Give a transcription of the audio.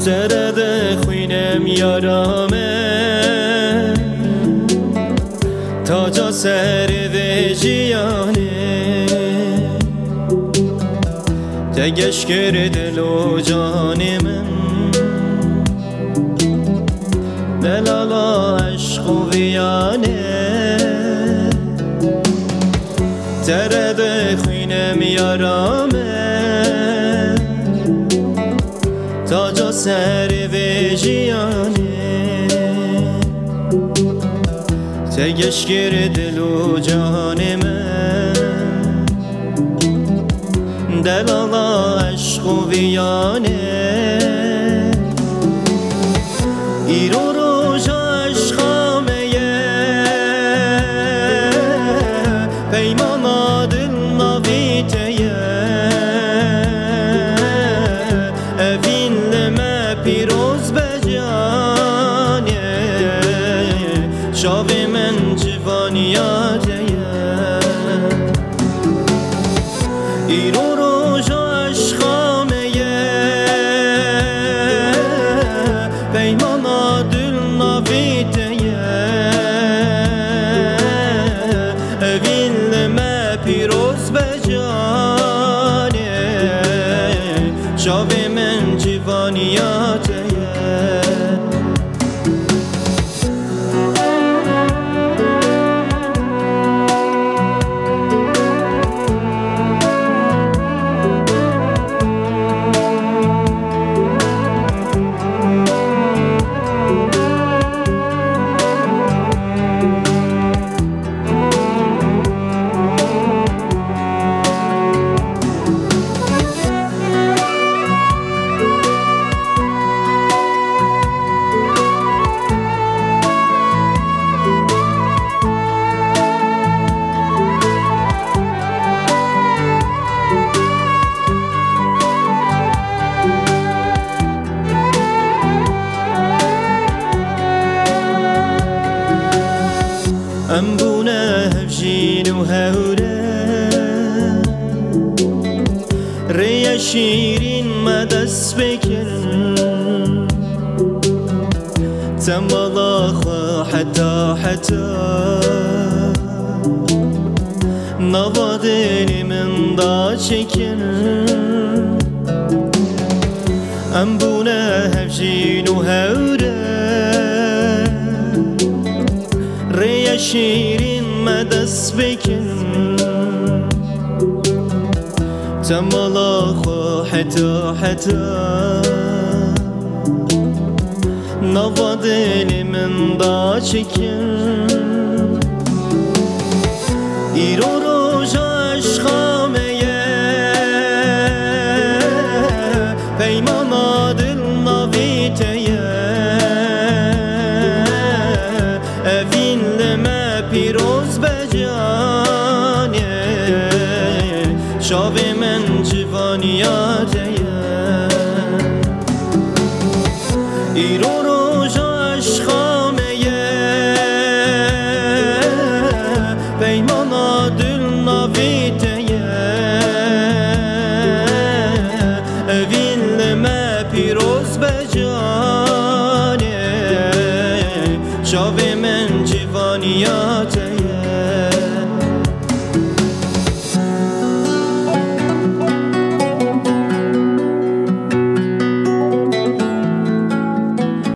سرد خوینم یارامه تاجا سر و جیانه تگش کرد لو جان من دلالا عشق و ویانه ترد خوینم یارامه تاجا سر و جیانه تگش کرد لو جان من دلالا عشق و ویانه ایرو روژ عشقامه پیمان دل نویته اوین لما پیروز بجانه شاوی من جوانیاته ایرو روژ عشقامه پیمان دل نویته اوین لما پیروز بجانه شاوی من جوانیاته ام بونه هفجین و هوره ری شیرین مدست بکر تنبالا خوا حتی نوادنی من دا چکر ام بونه هفجین و هوره ری شیرین مدست بکن تنبالا خوا حتی نوادنی من دا چکن ایرو روژ عشقامه پیمان دل نویته اوین لما پیروز بجانه شاوی من جوانیاته ایرو روژ عشقامه پیمان دل نویته اوین لما پیروز بجانه شاوی من جوانیاته